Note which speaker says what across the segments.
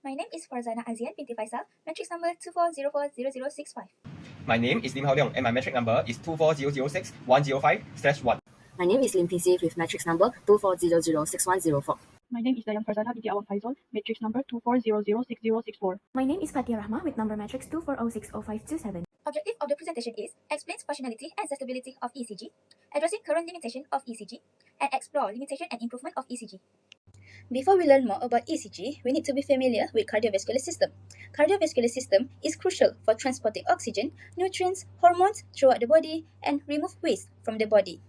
Speaker 1: My name is Farzana Azian binti Faisal, matrix number 24040065.
Speaker 2: My name is Lim Hao Leong and my metric number is 24006-105/1.
Speaker 3: My name is Lim PC with matrix number 24006104.
Speaker 4: My name is Dayan Farzana binti Awang Faisal, matrix number 24006064.
Speaker 5: My name is Fatia Rahma with number matrix 240600527.
Speaker 1: Objective of the presentation is explains functionality and sustainability of ECG, addressing current limitation of ECG, and explore limitation and improvement of ECG. Before we learn more about ECG, we need to be familiar with cardiovascular system. Cardiovascular system is crucial for transporting oxygen, nutrients, hormones throughout the body and remove waste from the body.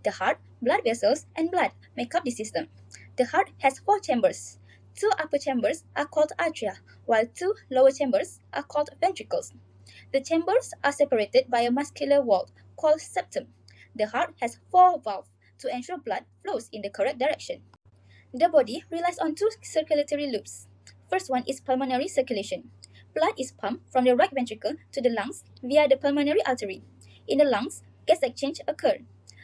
Speaker 1: The heart, blood vessels, and blood make up the system. The heart has 4 chambers. 2 upper chambers are called atria, while 2 lower chambers are called ventricles. The chambers are separated by a muscular wall called septum. The heart has 4 valves to ensure blood flows in the correct direction. The body relies on 2 circulatory loops. First one is pulmonary circulation. Blood is pumped from the right ventricle to the lungs via the pulmonary artery. In the lungs, gas exchange occurs.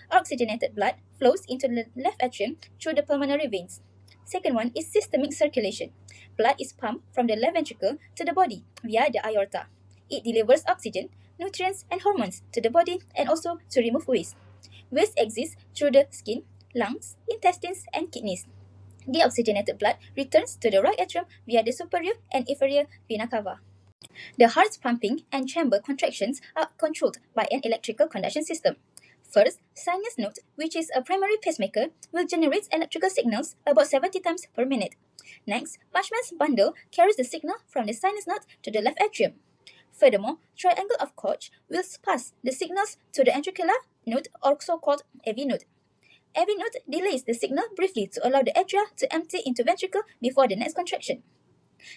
Speaker 1: Oxygenated blood flows into the left atrium through the pulmonary veins. Second one is systemic circulation. Blood is pumped from the left ventricle to the body via the aorta. It delivers oxygen, nutrients, and hormones to the body and also to remove waste. Waste exits through the skin, lungs, intestines, and kidneys. Deoxygenated blood returns to the right atrium via the superior and inferior vena cava. The heart's pumping and chamber contractions are controlled by an electrical conduction system. First, sinus node, which is a primary pacemaker, will generate electrical signals about 70 times per minute. Next, Marshmann's bundle carries the signal from the sinus node to the left atrium. Furthermore, triangle of Koch will pass the signals to the ventricular node, also called AV node. AV node delays the signal briefly to allow the atria to empty into ventricle before the next contraction.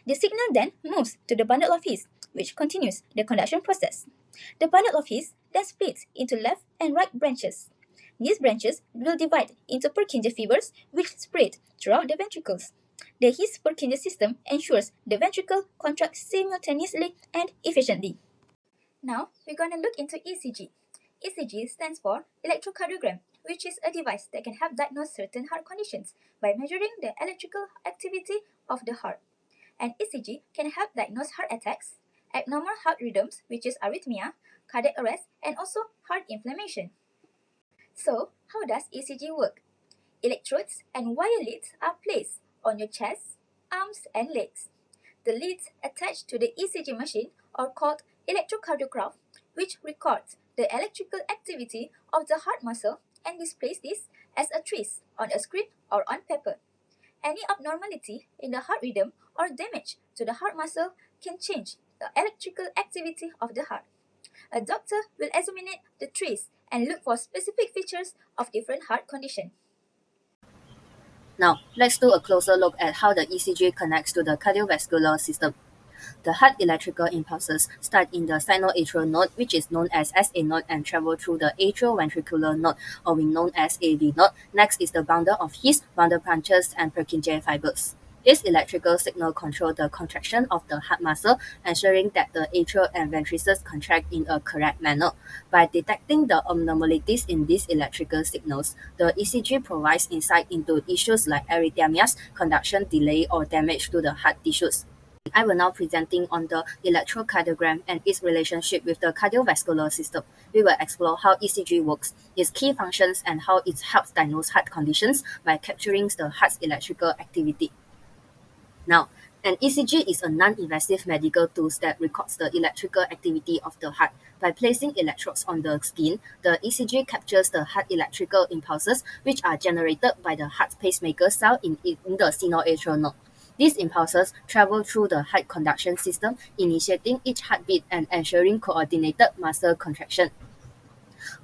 Speaker 1: The signal then moves to the bundle of His, which continues the conduction process. The bundle of His then splits into left and right branches. These branches will divide into Purkinje fibers, which spread throughout the ventricles. The His-Purkinje system ensures the ventricle contracts simultaneously and efficiently. Now, we're going to look into ECG. ECG stands for electrocardiogram, which is a device that can help diagnose certain heart conditions by measuring the electrical activity of the heart. And ECG can help diagnose heart attacks, abnormal heart rhythms, which is arrhythmia, cardiac arrest, and also heart inflammation. So, how does ECG work? Electrodes and wire leads are placed on your chest, arms, and legs. The leads attached to the ECG machine are called electrocardiograph, which records the electrical activity of the heart muscle and displays this as a trace on a screen or on paper. Any abnormality in the heart rhythm or damage to the heart muscle can change the electrical activity of the heart. A doctor will examine the trace and look for specific features of different heart conditions.
Speaker 3: Now, let's do a closer look at how the ECG connects to the cardiovascular system. The heart electrical impulses start in the sinoatrial node, which is known as SA node, and travel through the atrioventricular node, or we known as AV node. Next is the bundle of His, bundle branches, and Purkinje fibers. This electrical signal controls the contraction of the heart muscle, ensuring that the atria and ventricles contract in a correct manner. By detecting the abnormalities in these electrical signals, the ECG provides insight into issues like arrhythmias, conduction delay, or damage to the heart tissues. I will now presenting on the electrocardiogram and its relationship with the cardiovascular system. We will explore how ECG works, its key functions, and how it helps diagnose heart conditions by capturing the heart's electrical activity. Now, an ECG is a non-invasive medical tool that records the electrical activity of the heart. By placing electrodes on the skin, the ECG captures the heart electrical impulses, which are generated by the heart pacemaker cell in the sinoatrial node. These impulses travel through the heart conduction system, initiating each heartbeat and ensuring coordinated muscle contraction.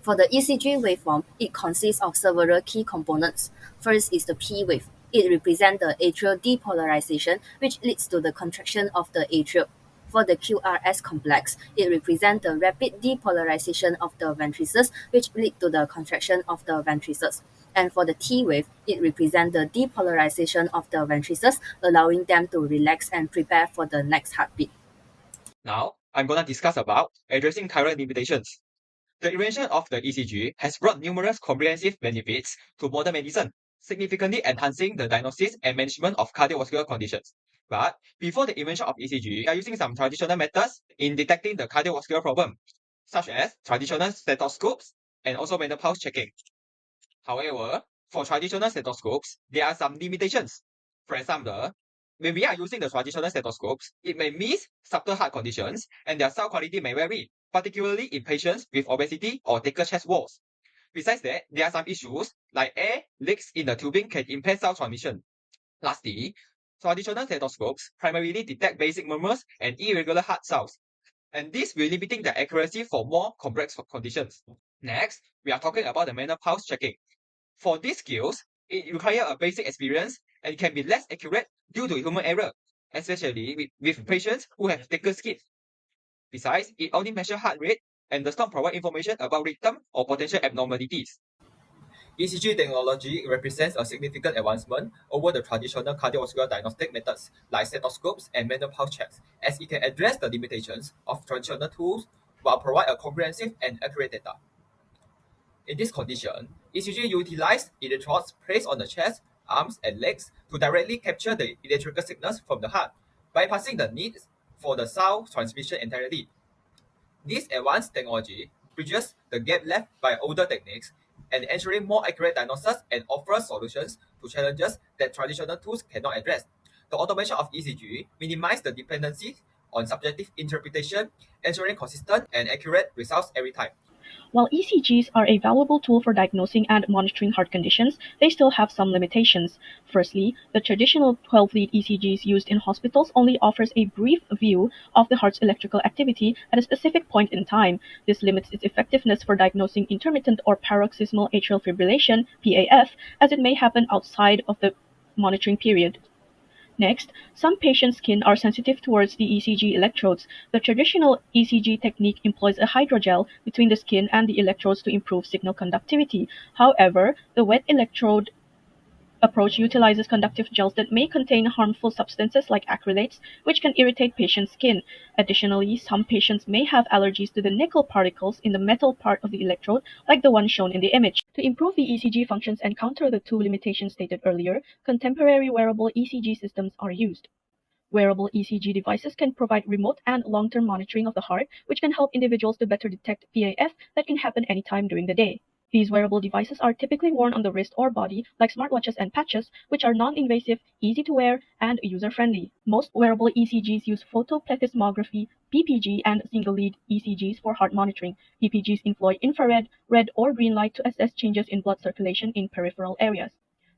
Speaker 3: For the ECG waveform, it consists of several key components. First is the P wave. It represents the atrial depolarization, which leads to the contraction of the atrium. For the QRS complex, it represents the rapid depolarization of the ventricles, which lead to the contraction of the ventricles. And for the T wave, it represents the depolarization of the ventricles, allowing them to relax and prepare for the next heartbeat.
Speaker 2: Now, I'm going to discuss about addressing current limitations. The invention of the ECG has brought numerous comprehensive benefits to modern medicine, significantly enhancing the diagnosis and management of cardiovascular conditions. But before the invention of ECG, we are using some traditional methods in detecting the cardiovascular problem, such as traditional stethoscopes and also manual pulse checking. However, for traditional stethoscopes, there are some limitations. For example, when we are using the traditional stethoscopes, it may miss subtle heart conditions and their sound quality may vary, particularly in patients with obesity or thicker chest walls. Besides that, there are some issues like air leaks in the tubing can impair sound transmission. Lastly, traditional stethoscopes primarily detect basic murmurs and irregular heart sounds, and this will limiting the accuracy for more complex conditions. Next, we are talking about the manual pulse checking. For these skills, it requires a basic experience and can be less accurate due to human error, especially with patients who have thicker skin. Besides, it only measures heart rate and does not provide information about rhythm or potential abnormalities. ECG technology represents a significant advancement over the traditional cardiovascular diagnostic methods like stethoscopes and manual pulse checks, as it can address the limitations of traditional tools while provide a comprehensive and accurate data. In this condition, ECG utilizes electrodes placed on the chest, arms, and legs to directly capture the electrical signals from the heart, bypassing the need for the sound transmission entirely. This advanced technology bridges the gap left by older techniques and ensuring more accurate diagnosis and offers solutions to challenges that traditional tools cannot address. The automation of ECG minimizes the dependency on subjective interpretation, ensuring consistent and accurate results every time.
Speaker 4: While ECGs are a valuable tool for diagnosing and monitoring heart conditions, they still have some limitations. Firstly, the traditional 12-lead ECGs used in hospitals only offers a brief view of the heart's electrical activity at a specific point in time. This limits its effectiveness for diagnosing intermittent or paroxysmal atrial fibrillation, PAF, as it may happen outside of the monitoring period. Next, some patients' skin are sensitive towards the ECG electrodes. The traditional ECG technique employs a hydrogel between the skin and the electrodes to improve signal conductivity. However, the wet electrode approach utilizes conductive gels that may contain harmful substances like acrylates, which can irritate patients' skin. Additionally, some patients may have allergies to the nickel particles in the metal part of the electrode, like the one shown in the image. To improve the ECG functions and counter the two limitations stated earlier, contemporary wearable ECG systems are used. Wearable ECG devices can provide remote and long-term monitoring of the heart, which can help individuals to better detect PAF that can happen anytime during the day. These wearable devices are typically worn on the wrist or body, like smartwatches and patches, which are non-invasive, easy to wear, and user-friendly. Most wearable ECGs use photoplethysmography, PPG, and single-lead ECGs for heart monitoring. PPGs employ infrared, red, or green light to assess changes in blood circulation in peripheral areas.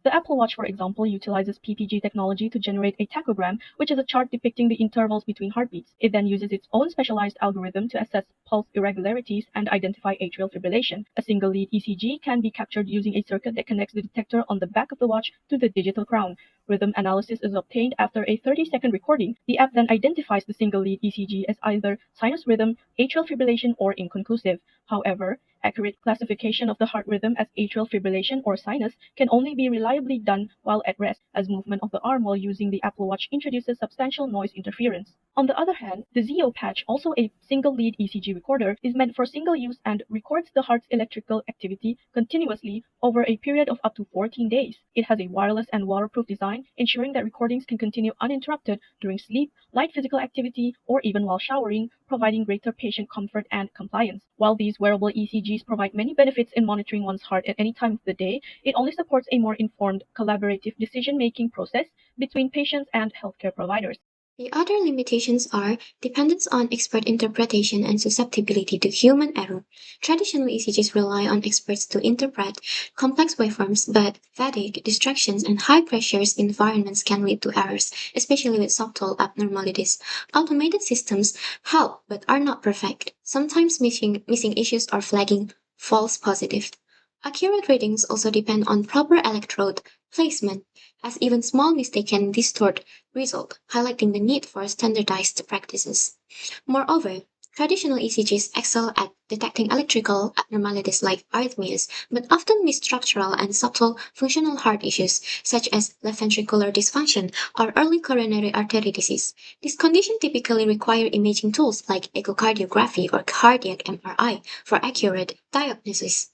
Speaker 4: The Apple Watch, for example, utilizes PPG technology to generate a tachogram, which is a chart depicting the intervals between heartbeats. It then uses its own specialized algorithm to assess pulse irregularities and identify atrial fibrillation. A single lead ECG can be captured using a circuit that connects the detector on the back of the watch to the digital crown. Rhythm analysis is obtained after a 30-second recording. The app then identifies the single lead ECG as either sinus rhythm, atrial fibrillation, or inconclusive. However, accurate classification of the heart rhythm as atrial fibrillation or sinus can only be reliably done while at rest, as movement of the arm while using the Apple Watch introduces substantial noise interference. On the other hand, the Zeo patch, also a single-lead ECG recorder, is meant for single use and records the heart's electrical activity continuously over a period of up to 14 days. It has a wireless and waterproof design, ensuring that recordings can continue uninterrupted during sleep, light physical activity, or even while showering, providing greater patient comfort and compliance. While these wearable ECGs provide many benefits in monitoring one's heart at any time of the day, it only supports a more informed, collaborative decision-making process between patients and healthcare providers.
Speaker 6: The other limitations are dependence on expert interpretation and susceptibility to human error. Traditional ECGs rely on experts to interpret complex waveforms, but fatigue, distractions, and high pressures environments can lead to errors, especially with subtle abnormalities. Automated systems help but are not perfect, sometimes missing issues or flagging false positive. Accurate readings also depend on proper electrode placement, as even small mistakes can distort result, highlighting the need for standardized practices. Moreover, traditional ECGs excel at detecting electrical abnormalities like arrhythmias, but often miss structural and subtle functional heart issues such as left ventricular dysfunction or early coronary artery disease. This condition typically require imaging tools like echocardiography or cardiac MRI for accurate diagnosis.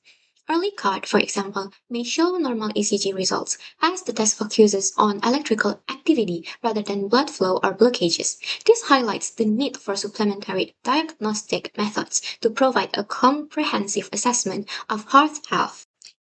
Speaker 6: Early CARD, for example, may show normal ECG results as the test focuses on electrical activity rather than blood flow or blockages. This highlights the need for supplementary diagnostic methods to provide a comprehensive assessment of heart health.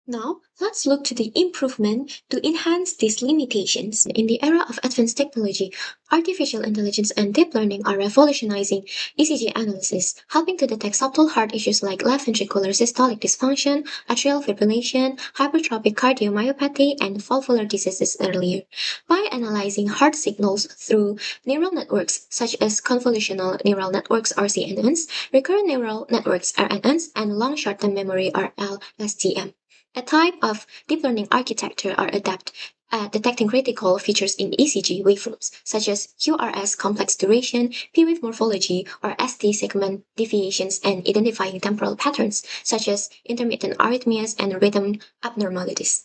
Speaker 6: Now, let's look to the improvement to enhance these limitations. In the era of advanced technology, artificial intelligence and deep learning are revolutionizing ECG analysis, helping to detect subtle heart issues like left ventricular systolic dysfunction, atrial fibrillation, hypertrophic cardiomyopathy, and valvular diseases earlier. By analyzing heart signals through neural networks such as convolutional neural networks or CNNs, recurrent neural networks RNNs, and long short-term memory or LSTM. A type of deep learning architecture are adept at detecting critical features in ECG waveforms, such as QRS complex duration, P-wave morphology, or ST segment deviations, and identifying temporal patterns, such as intermittent arrhythmias and rhythm abnormalities.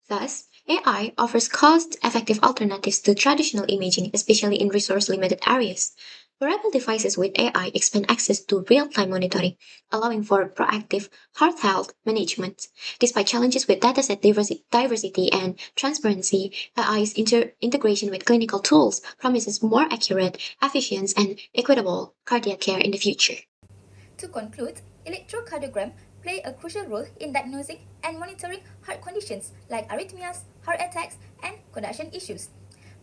Speaker 6: Thus, AI offers cost-effective alternatives to traditional imaging, especially in resource-limited areas. Wearable devices with AI expand access to real-time monitoring, allowing for proactive heart health management. Despite challenges with dataset diversity and transparency, AI's integration with clinical tools promises more accurate, efficient, and equitable cardiac care in the future.
Speaker 1: To conclude, electrocardiogram play a crucial role in diagnosing and monitoring heart conditions like arrhythmias, heart attacks, and conduction issues.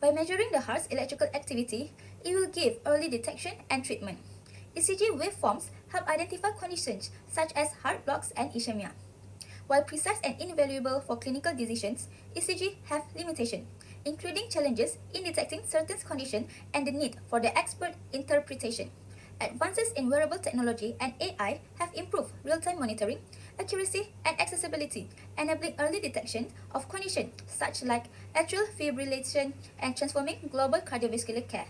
Speaker 1: By measuring the heart's electrical activity, it will give early detection and treatment. ECG waveforms help identify conditions such as heart blocks and ischemia. While precise and invaluable for clinical decisions, ECG have limitations, including challenges in detecting certain conditions and the need for the expert interpretation. Advances in wearable technology and AI have improved real-time monitoring, accuracy, and accessibility, enabling early detection of conditions such like atrial fibrillation and transforming global cardiovascular care.